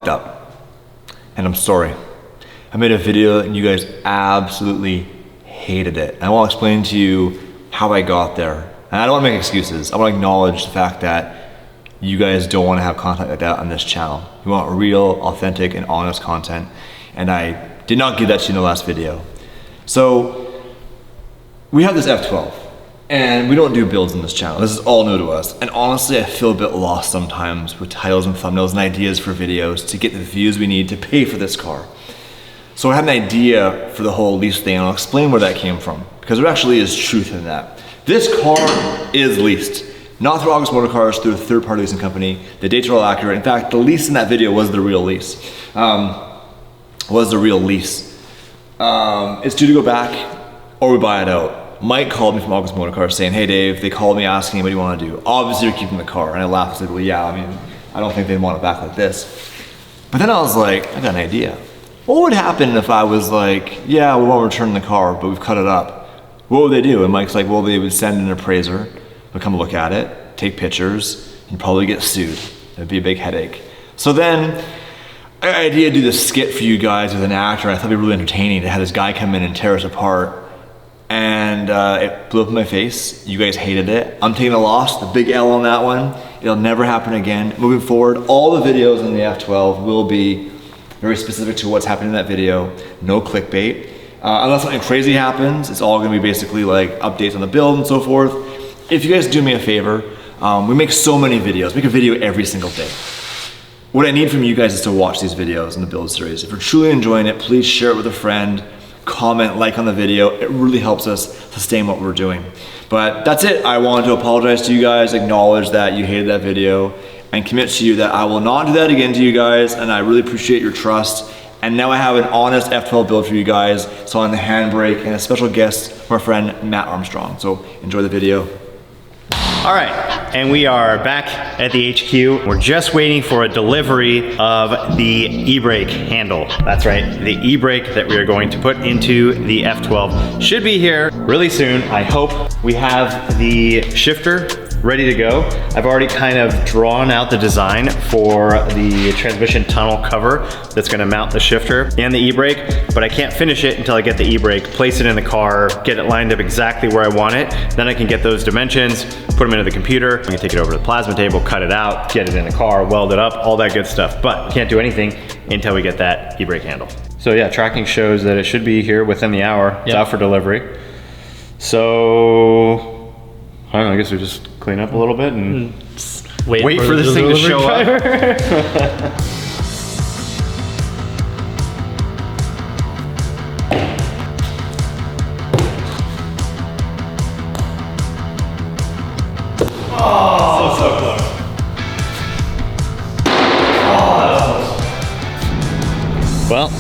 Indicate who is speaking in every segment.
Speaker 1: fucked up. And I'm sorry. I made a video and you guys absolutely hated it. And I want to explain to you how I got there. And I don't want to make excuses. I want to acknowledge the fact that you guys don't want to have content like that on this channel. You want real, authentic, and honest content. And I did not give that to you in the last video. So we have this F12 and we don't do builds in this channel. This is all new to us. And honestly, I feel a bit lost sometimes with titles and thumbnails and ideas for videos to get the views we need to pay for this car. So I had an idea for the whole lease thing, and I'll explain where that came from, because there actually is truth in that. This car is leased, not through August Motor Cars, through a third-party leasing company. The dates are all accurate. In fact, the lease in that video was the real lease. It's due to go back, or we buy it out. Mike called me from August Motor Cars saying, hey Dave, they called me asking what do you want to do. Obviously you're keeping the car. And I laughed and said, well yeah, I mean, I don't think they'd want it back like this. But then I was like, I got an idea. What would happen if I was like, yeah, we won't return the car, but we've cut it up? What would they do? And Mike's like, well, they would send an appraiser, they'll come look at it, take pictures, and probably get sued. It'd be a big headache. So then, I had an idea to do this skit for you guys with an actor. I thought it'd be really entertaining to have this guy come in and tear us apart. And it blew up in my face. You guys hated it. I'm taking a loss, the big L on that one. It'll never happen again. Moving forward, all the videos in the F12 will be very specific to what's happening in that video. No clickbait. Unless something crazy happens, it's all gonna be basically like updates on the build and so forth. If you guys do me a favor, we make so many videos. We make a video every single day. What I need from you guys is to watch these videos in the build series. If you're truly enjoying it, please share it with a friend, comment, like on the video. It really helps us sustain what we're doing. But that's it. I wanted to apologize to you guys, acknowledge that you hated that video, and commit to you that I will not do that again to you guys, and I really appreciate your trust. And now I have an honest F12 build for you guys, so on the handbrake, and a special guest from our friend Matt Armstrong. So enjoy the video.
Speaker 2: All right, and we are back at the HQ. We're just waiting for a delivery of the e-brake handle. That's right, the e-brake that we are going to put into the F12 should be here really soon. I hope we have the shifter ready to go. I've already kind of drawn out the design for the transmission tunnel cover that's gonna mount the shifter and the e-brake, but I can't finish it until I get the e-brake, place it in the car, get it lined up exactly where I want it. Then I can get those dimensions, put them into the computer, I'm gonna take it over to the plasma table, cut it out, get it in the car, weld it up, all that good stuff. But we can't do anything until we get that e-brake handle. So yeah, tracking shows that it should be here within the hour. It's out for delivery. So, I don't know, I guess we just clean up a little bit and wait for this thing to show up. Oh, so close. Oh, well,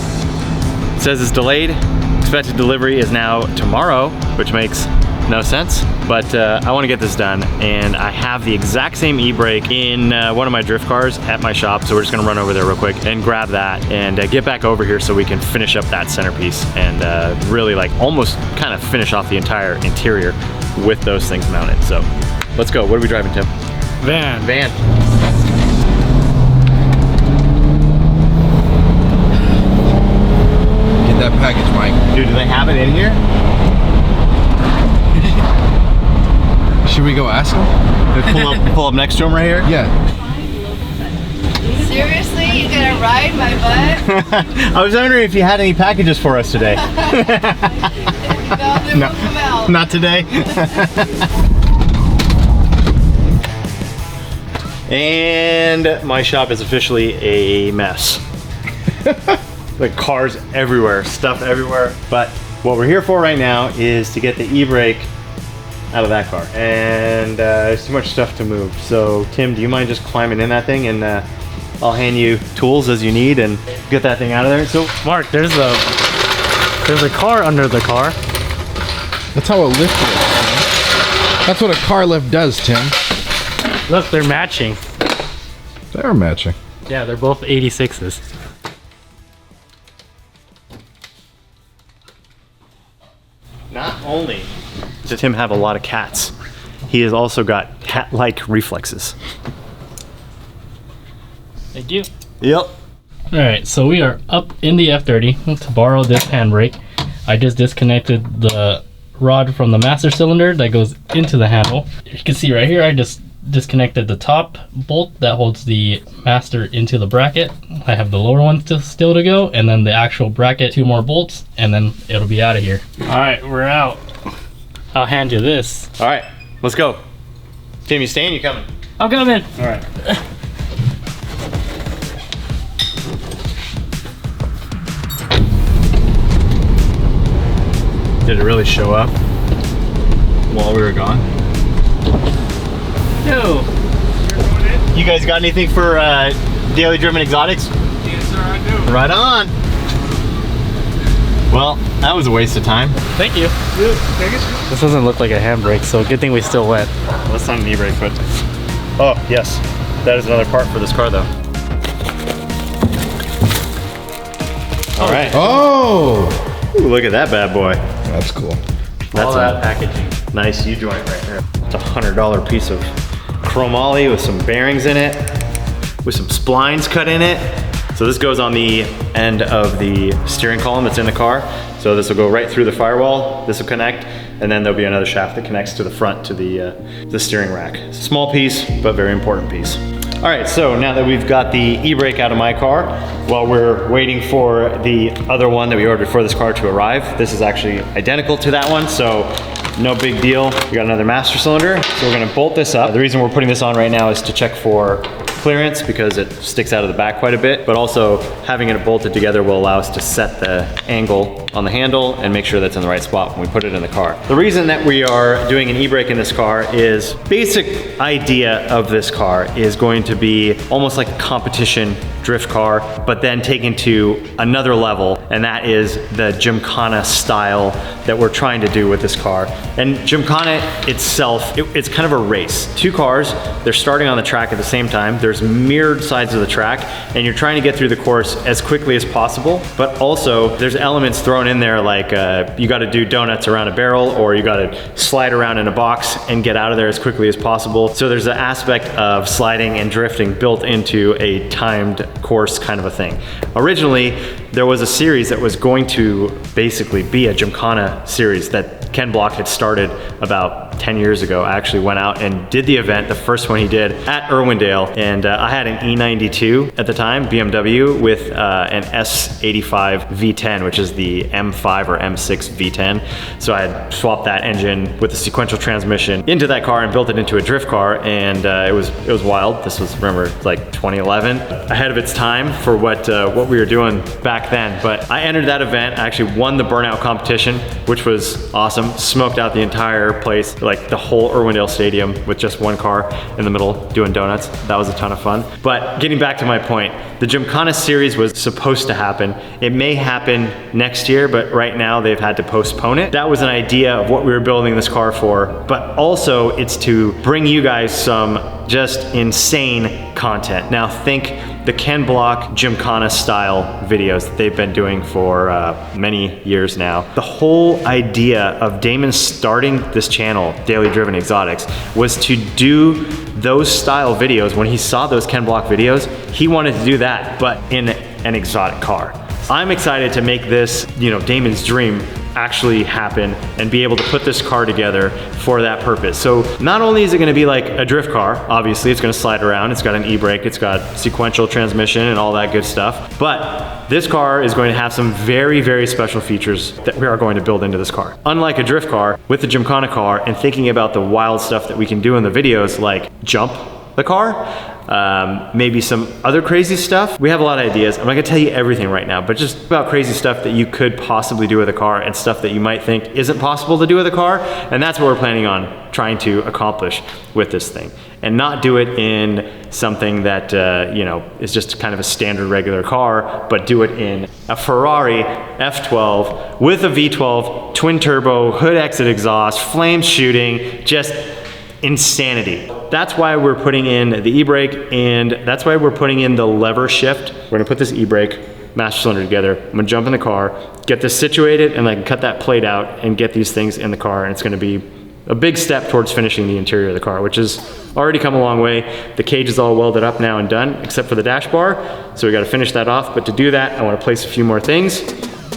Speaker 2: it says it's delayed. Expected delivery is now tomorrow, which makes no sense, but I want to get this done, and I have the exact same e-brake in one of my drift cars at my shop, so we're just gonna run over there real quick and grab that and get back over here so we can finish up that centerpiece and really like almost kind of finish off the entire interior with those things mounted. So let's go. What are we driving, Tim?
Speaker 3: Van.
Speaker 2: Van.
Speaker 4: Get that package, Mike.
Speaker 2: Dude, do they have it in here?
Speaker 4: Should we go ask him?
Speaker 2: Pull up next to him right here?
Speaker 4: Yeah.
Speaker 5: Seriously? You gonna ride my butt?
Speaker 2: I was wondering if you had any packages for us today.
Speaker 5: No, come out.
Speaker 2: Not today. And my shop is officially a mess. Like cars everywhere, stuff everywhere. But what we're here for right now is to get the e-brake out of that car. And there's too much stuff to move. So Tim, do you mind just climbing in that thing, and I'll hand you tools as you need and get that thing out of there. So
Speaker 3: Mark, there's a car under the car.
Speaker 4: That's how a lift works. That's what a car lift does, Tim.
Speaker 3: Look, they're matching.
Speaker 4: They're matching.
Speaker 3: Yeah, they're both 86s.
Speaker 2: not only does Tim have a lot of cats, he has also got cat-like reflexes.
Speaker 3: They do.
Speaker 2: Yep.
Speaker 3: Alright, so we are up in the F30 to borrow this handbrake. I just disconnected the rod from the master cylinder that goes into the handle. You can see right here, I just disconnected the top bolt that holds the master into the bracket. I have the lower one still to go, and then the actual bracket, 2 more bolts, and then it'll be out of here. Alright, we're out. I'll hand you this.
Speaker 2: All right, let's go. Tim, you staying? You coming?
Speaker 3: I'm coming.
Speaker 2: All right. Did it really show up while we were gone?
Speaker 3: No.
Speaker 2: You guys got anything for Daily Driven Exotics?
Speaker 4: Yes, sir, I do.
Speaker 2: Right on. Well, that was a waste of time.
Speaker 3: Thank you. This doesn't look like a handbrake, so good thing we still went.
Speaker 2: Let's not an e-brake foot. Oh, yes. That is another part for this car, though. All right.
Speaker 4: Oh!
Speaker 2: Ooh, look at that bad boy.
Speaker 1: That's cool.
Speaker 2: That's a packaging. Nice U-joint right there. It's a $100 piece of chromoly with some bearings in it, with some splines cut in it. So this goes on the end of the steering column that's in the car. So this will go right through the firewall, this will connect, and then there'll be another shaft that connects to the front to the steering rack. It's a small piece, but very important piece. All right, so now that we've got the e-brake out of my car, while we're waiting for the other one that we ordered for this car to arrive, this is actually identical to that one, so no big deal. We got another master cylinder, so we're gonna bolt this up. The reason we're putting this on right now is to check for clearance because it sticks out of the back quite a bit, but also having it bolted together will allow us to set the angle on the handle and make sure that's in the right spot when we put it in the car. The reason that we are doing an e-brake in this car is basic idea of this car is going to be almost like a competition drift car, but then taken to another level, and that is the Gymkhana style that we're trying to do with this car. And Gymkhana itself, it's kind of a race. 2 cars, they're starting on the track at the same time. There's mirrored sides of the track, and you're trying to get through the course as quickly as possible, but also there's elements thrown in there like you gotta do donuts around a barrel, or you gotta slide around in a box and get out of there as quickly as possible. So there's an aspect of sliding and drifting built into a timed course kind of a thing. Originally, there was a series that was going to basically be a Gymkhana series that Ken Block had started about 10 years ago. I actually went out and did the event, the first one he did at Irwindale, and I had an E92 at the time, BMW, with an S85 V10, which is the M5 or M6 V10. So I had swapped that engine with a sequential transmission into that car and built it into a drift car, and it was wild. This was, remember, like 2011, ahead of its time for what we were doing back then. But I entered that event, I actually won the burnout competition, which was awesome. Smoked out the entire place, like the whole Irwindale Stadium with just one car in the middle doing donuts. That was a ton of fun. But getting back to my point, the Gymkhana series was supposed to happen. It may happen next year, but right now they've had to postpone it. That was an idea of what we were building this car for, but also it's to bring you guys some just insane content. Now think the Ken Block Gymkhana style videos that they've been doing for many years now. The whole idea of Damon starting this channel, Daily Driven Exotics, was to do those style videos. When he saw those Ken Block videos, he wanted to do that, but in an exotic car. I'm excited to make this, Damon's dream actually happen and be able to put this car together for that purpose. So not only is it gonna be like a drift car, obviously it's gonna slide around, it's got an e-brake, it's got sequential transmission and all that good stuff, but this car is going to have some very, very special features that we are going to build into this car. Unlike a drift car, with the Gymkhana car and thinking about the wild stuff that we can do in the videos, like jump the car, maybe some other crazy stuff. We have a lot of ideas. I'm not gonna tell you everything right now, but just about crazy stuff that you could possibly do with a car and stuff that you might think isn't possible to do with a car. And that's what we're planning on trying to accomplish with this thing. And not do it in something that, is just kind of a standard regular car, but do it in a Ferrari F12 with a V12, twin turbo, hood exit exhaust, flames shooting, just insanity. That's why we're putting in the e-brake, and that's why we're putting in the lever shift. We're gonna put this e-brake master cylinder together. I'm gonna jump in the car, get this situated, and I can cut that plate out and get these things in the car, and it's gonna be a big step towards finishing the interior of the car, which is already come a long way. The cage is all welded up now and done, except for the dash bar. So we gotta finish that off. But to do that, I wanna place a few more things,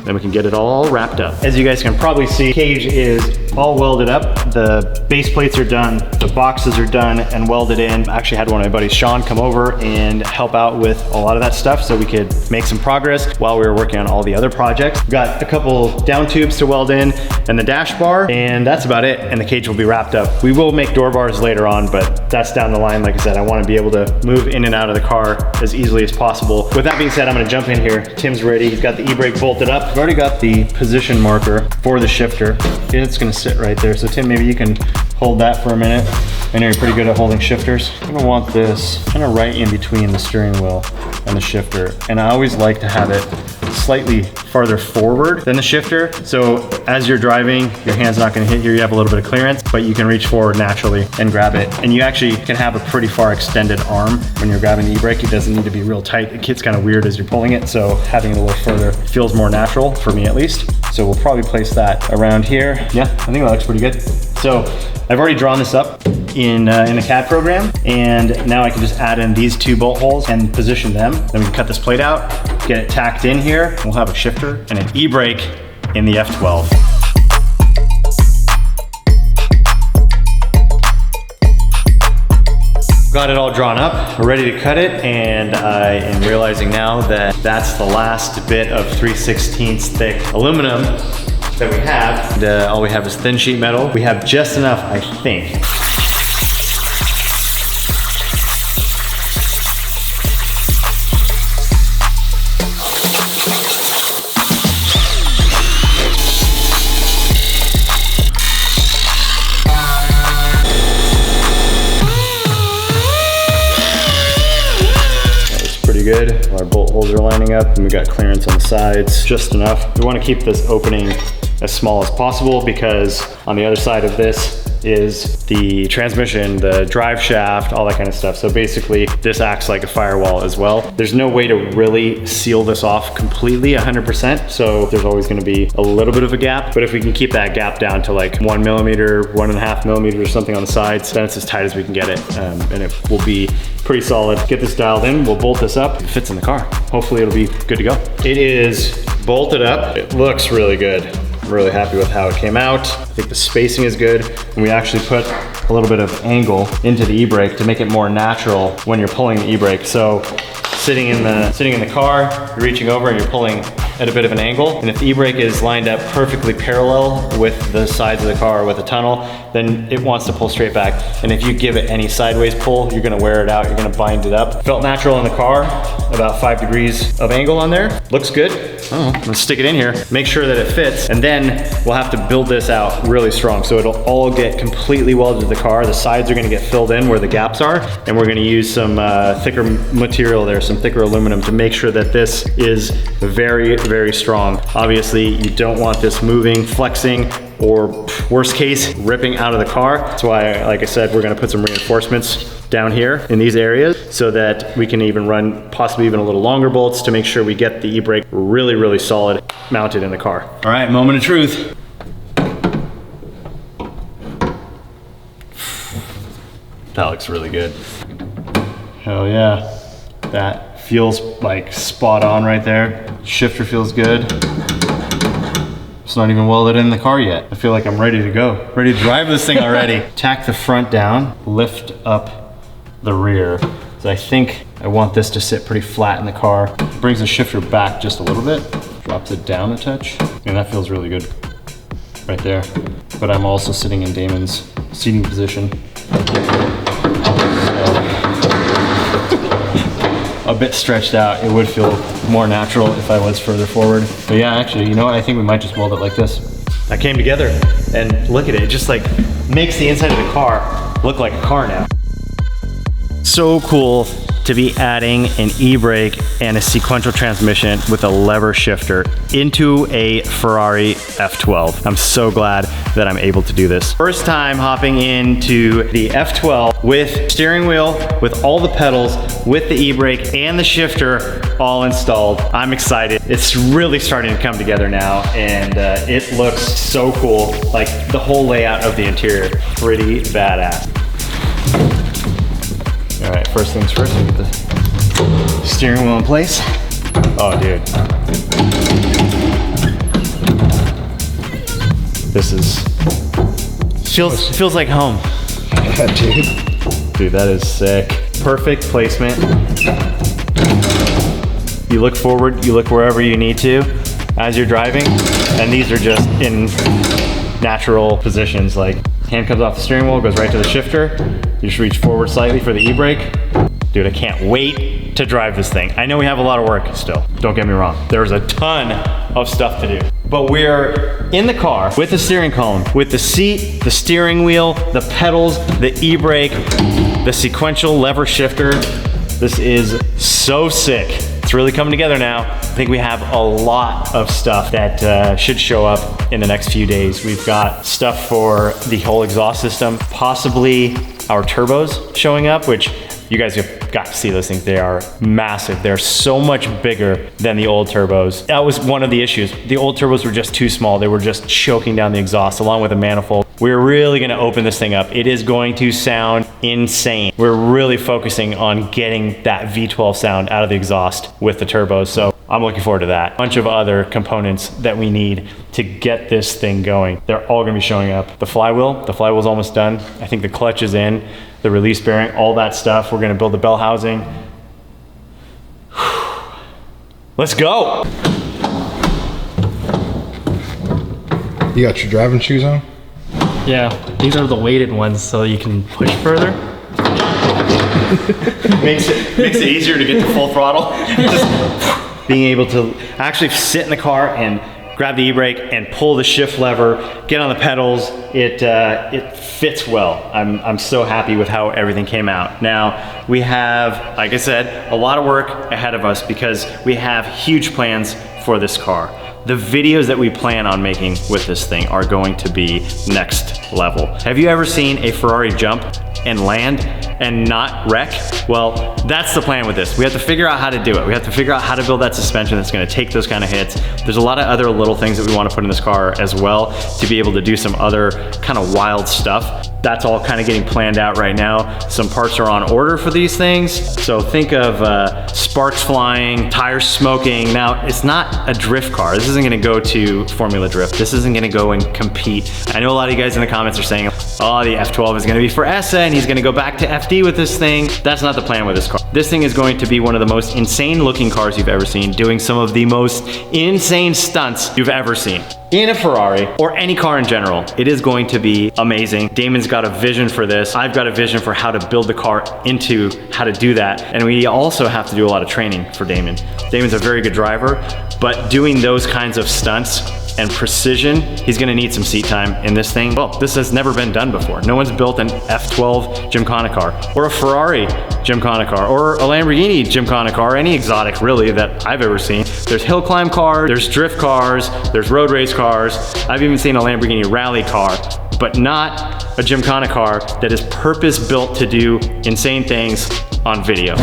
Speaker 2: then we can get it all wrapped up. As you guys can probably see, cage is all welded up. The base plates are done, the boxes are done and welded in. I actually had one of my buddies, Sean, come over and help out with a lot of that stuff so we could make some progress while we were working on all the other projects. We've got a couple down tubes to weld in and the dash bar, and that's about it, and the cage will be wrapped up. We will make door bars later on, but that's down the line. Like I said, I want to be able to move in and out of the car as easily as possible. With that being said, I'm going to jump in here. Tim's ready. He's got the e-brake bolted up. I've already got the position marker for the shifter. It's going to sit right there. So Tim, maybe you can hold that for a minute. I know you're pretty good at holding shifters. I'm gonna want this kind of right in between the steering wheel and the shifter. And I always like to have it slightly farther forward than the shifter. So as you're driving, your hand's not gonna hit you. You have a little bit of clearance, but you can reach forward naturally and grab it. And you actually can have a pretty far extended arm when you're grabbing the e-brake. It doesn't need to be real tight. It gets kind of weird as you're pulling it. So having it a little further feels more natural for me at least. So we'll probably place that around here. Yeah, I think that looks pretty good. So I've already drawn this up in the CAD program, and now I can just add in these two bolt holes and position them. Then we can cut this plate out, get it tacked in here. We'll have a shifter and an e-brake in the F12. Got it all drawn up, we're ready to cut it, and I am realizing now that that's the last bit of 3/16 thick aluminum that we have. And, all we have is thin sheet metal. We have just enough, I think. Good. Our bolt holes are lining up and we got clearance on the sides, just enough. We want to keep this opening as small as possible because on the other side of this is the transmission, the drive shaft, all that kind of stuff. So basically this acts like a firewall as well. There's no way to really seal this off completely 100%. So there's always going to be a little bit of a gap, but if we can keep that gap down to like 1 millimeter, 1.5 millimeters or something on the sides, then it's as tight as we can get it. And it will be pretty solid. Get this dialed in, we'll bolt this up. It fits in the car. Hopefully it'll be good to go. It is bolted up. It looks really good. I'm really happy with how it came out. I think the spacing is good. And we actually put a little bit of angle into the e-brake to make it more natural when you're pulling the e-brake. So sitting in the car, you're reaching over and you're pulling at a bit of an angle. And if the e-brake is lined up perfectly parallel with the sides of the car with a tunnel, then it wants to pull straight back. And if you give it any sideways pull, you're gonna wear it out, you're gonna bind it up. Felt natural in the car, about 5 degrees of angle on there. Looks good. Oh, let's stick it in here, make sure that it fits, and then we'll have to build this out really strong. So it'll all get completely welded to the car. The sides are gonna get filled in where the gaps are, and we're gonna use some thicker material there, some thicker aluminum to make sure that this is very, very strong. Obviously, you don't want this moving, flexing, or worst case, ripping out of the car. That's why, like I said, we're gonna put some reinforcements down here in these areas so that we can even run possibly even a little longer bolts to make sure we get the e-brake really, really solid mounted in the car. All right, moment of truth. That looks really good. Hell yeah. That feels like spot on right there. Shifter feels good. It's not even welded in the car yet. I feel like I'm ready to go. Ready to drive this thing already. Tack the front down, lift up the rear. So I think I want this to sit pretty flat in the car. Brings the shifter back just a little bit, drops it down a touch, and that feels really good right there. But I'm also sitting in Damon's seating position. A bit stretched out. It would feel more natural if I was further forward. But yeah, actually, you know what? I think we might just weld it like this. That came together, and look at it. It just like makes the inside of the car look like a car now. So cool to be adding an e-brake and a sequential transmission with a lever shifter into a Ferrari F12. I'm so glad that I'm able to do this. First time hopping into the F12 with steering wheel, with all the pedals, with the e-brake and the shifter all installed. I'm excited. It's really starting to come together now, and it looks so cool. Like the whole layout of the interior, pretty badass. All right, first things first, we get the steering wheel in place. Oh, dude. This feels like home.
Speaker 4: Yeah, dude.
Speaker 2: Dude, that is sick. Perfect placement. You look forward, you look wherever you need to as you're driving, and these are just in natural positions. Like, hand comes off the steering wheel, goes right to the shifter. You just reach forward slightly for the e-brake. Dude, I can't wait to drive this thing. I know we have a lot of work still, don't get me wrong. There's a ton of stuff to do. But we're in the car with the steering column, with the seat, the steering wheel, the pedals, the e-brake, the sequential lever shifter. This is so sick. It's really coming together now. I think we have a lot of stuff that should show up in the next few days. We've got stuff for the whole exhaust system, possibly our turbos showing up, which you guys have got to see those things. They are massive. They're so much bigger than the old turbos. That was one of the issues. The old turbos were just too small. They were just choking down the exhaust along with a manifold. We're really gonna open this thing up. It is going to sound insane. We're really focusing on getting that V12 sound out of the exhaust with the turbos. So I'm looking forward to that. A bunch of other components that we need to get this thing going. They're all gonna be showing up. The flywheel's almost done. I think the clutch is in, the release bearing, all that stuff. We're gonna build the bell housing. Let's go.
Speaker 4: You got your driving shoes on?
Speaker 3: Yeah, these are the weighted ones, so you can push further.
Speaker 2: makes it easier to get to full throttle. Just being able to actually sit in the car and grab the e-brake and pull the shift lever, get on the pedals. It fits well. I'm so happy with how everything came out. Now we have, like I said, a lot of work ahead of us because we have huge plans for this car. The videos that we plan on making with this thing are going to be next level. Have you ever seen a Ferrari jump and land and not wreck? Well, that's the plan with this. We have to figure out how to do it. We have to figure out how to build that suspension that's gonna take those kind of hits. There's a lot of other little things that we want to put in this car as well to be able to do some other kind of wild stuff. That's all kind of getting planned out right now. Some parts are on order for these things. So think of sparks flying, tires smoking. Now, it's not a drift car. This isn't gonna go to Formula Drift. This isn't gonna go and compete. I know a lot of you guys in the comments are saying, oh, the F12 is gonna be for ESSA and he's gonna go back to FD with this thing. That's not the plan with this car. This thing is going to be one of the most insane looking cars you've ever seen, doing some of the most insane stunts you've ever seen. In a Ferrari, or any car in general, it is going to be amazing. Damon's got a vision for this. I've got a vision for how to build the car into how to do that. And we also have to do a lot of training for Damon. Damon's a very good driver, but doing those kinds of stunts and precision, he's gonna need some seat time in this thing. Well, this has never been done before. No one's built an F12 Gymkhana car, or a Ferrari Gymkhana car, or a Lamborghini Gymkhana car, any exotic really that I've ever seen. There's hill climb cars, there's drift cars, there's road race cars. I've even seen a Lamborghini rally car, but not a Gymkhana car that is purpose built to do insane things on video.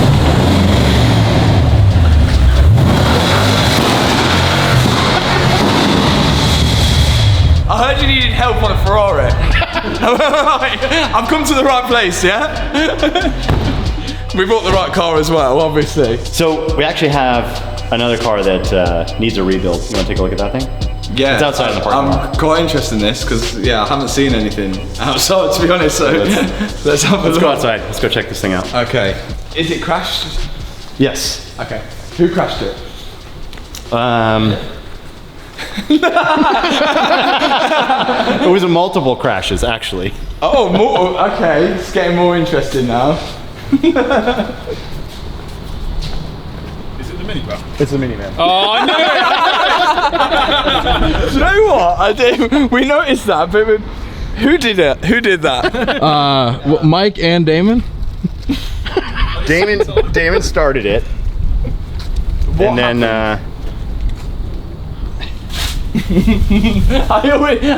Speaker 1: I heard you needed help on a Ferrari. I've come to the right place, yeah? We bought the right car as well, obviously.
Speaker 2: So we actually have another car that needs a rebuild. You wanna take a look at that thing?
Speaker 1: Yeah,
Speaker 2: it's outside in the parking lot.
Speaker 1: I'm quite interested in this because, yeah, I haven't seen anything outside, to be honest, so let's have a
Speaker 2: Let's
Speaker 1: look.
Speaker 2: go outside, let's go check this thing out.
Speaker 1: Okay. Is it crashed?
Speaker 2: Yes.
Speaker 1: Okay. Who crashed it?
Speaker 2: It was multiple crashes, actually.
Speaker 1: Oh, more, okay. It's getting more interesting now.
Speaker 4: Is it the minivan?
Speaker 2: It's the minivan.
Speaker 3: Oh no!
Speaker 1: Do you know what? We noticed that, but who did it? Who did that?
Speaker 4: Mike and Damon?
Speaker 2: Damon started it.
Speaker 1: What
Speaker 2: and then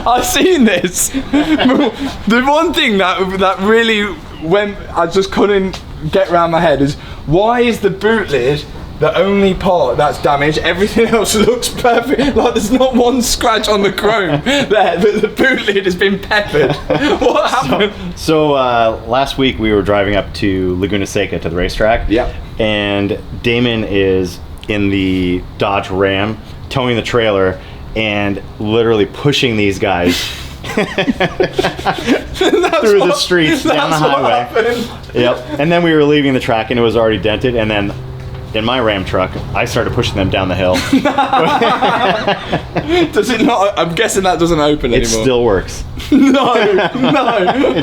Speaker 1: I've seen this. The one thing that really went, I just couldn't get around my head is, why is the boot lid The only part that's damaged, everything else looks perfect. Like there's not one scratch on the chrome there, but the boot lid has been peppered. What happened?
Speaker 2: So last week we were driving up to Laguna Seca to the racetrack.
Speaker 1: Yeah.
Speaker 2: And Damon is in the Dodge Ram, towing the trailer, and literally pushing these guys through the streets down the highway. Yep. And then we were leaving the track and it was already dented, and then in my Ram truck, I started pushing them down the hill.
Speaker 1: Does it not? I'm guessing that doesn't open
Speaker 2: It
Speaker 1: anymore.
Speaker 2: still works.
Speaker 1: No.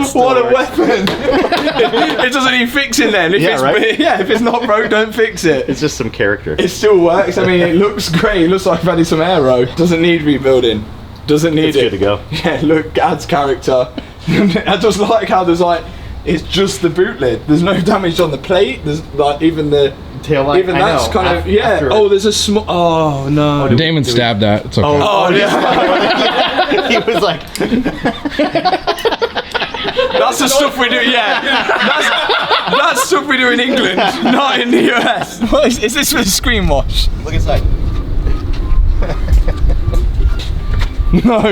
Speaker 2: still
Speaker 1: What a
Speaker 2: works.
Speaker 1: weapon. It doesn't need fixing then. If
Speaker 2: Yeah,
Speaker 1: it's,
Speaker 2: right?
Speaker 1: Yeah, if it's not broke, don't fix it.
Speaker 2: It's just some character.
Speaker 1: It still works. I mean, it looks great. It looks like I've added some aero. Doesn't need rebuilding. Doesn't need
Speaker 2: It's
Speaker 1: it.
Speaker 2: good to go.
Speaker 1: Yeah, look, adds character. I just like how there's like, it's just the boot lid. There's no damage on the plate. There's like even the
Speaker 2: Tail light.
Speaker 1: even that's kind of
Speaker 2: After-
Speaker 1: Oh, there's a small. Oh no.
Speaker 4: Damon stabbed that. It's okay.
Speaker 1: Oh yeah.
Speaker 2: He was like,
Speaker 1: That's the stuff we do. Yeah. That's stuff we do in England, not in the US. What is this for a screen wash?
Speaker 2: look inside.
Speaker 1: No.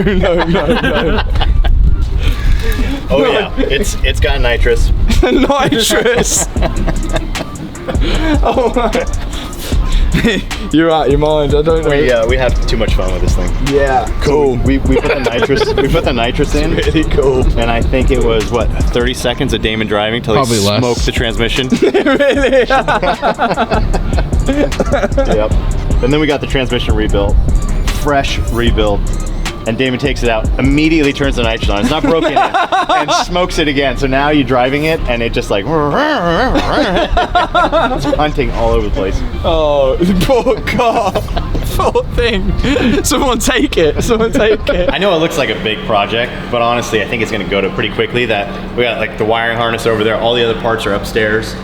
Speaker 2: Oh yeah, it's got nitrous.
Speaker 1: Nitrous. Oh my. You're out your mind. I don't know.
Speaker 2: We had too much fun with this thing.
Speaker 1: Yeah. Cool.
Speaker 2: We put the nitrous. We put the nitrous in.
Speaker 1: Really cool.
Speaker 2: And I think it was what 30 seconds of Damon driving till
Speaker 4: Probably
Speaker 2: he
Speaker 4: less.
Speaker 2: smoked the transmission.
Speaker 1: Really?
Speaker 2: Yep. And then we got the transmission rebuilt, fresh rebuilt. And Damon takes it out, immediately turns the nitrous on. It's not broken in, and smokes it again. So now you're driving it, and it just like it's hunting all over the place.
Speaker 1: Oh, poor car. Poor thing. Someone take it. Someone take it.
Speaker 2: I know it looks like a big project, but honestly, I think it's going to go to pretty quickly. That we got like the wiring harness over there. All the other parts are upstairs.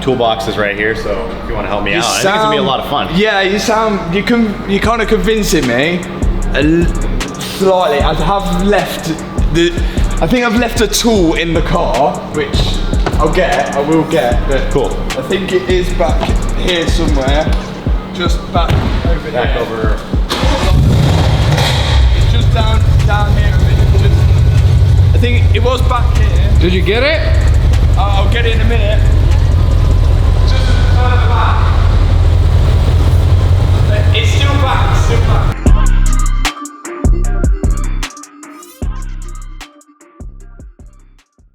Speaker 2: Toolbox is right here. So if you want to help me out, I think it's gonna be a lot of fun.
Speaker 1: Yeah, you're kind of convincing me. Slightly. I think I've left a tool in the car, which I will get, but
Speaker 2: Cool.
Speaker 1: I think it is back here somewhere. Just back over
Speaker 2: Back
Speaker 1: there.
Speaker 2: over.
Speaker 1: It's just down here a bit. I think it was back here.
Speaker 4: Did you get it?
Speaker 1: I'll get it in a minute.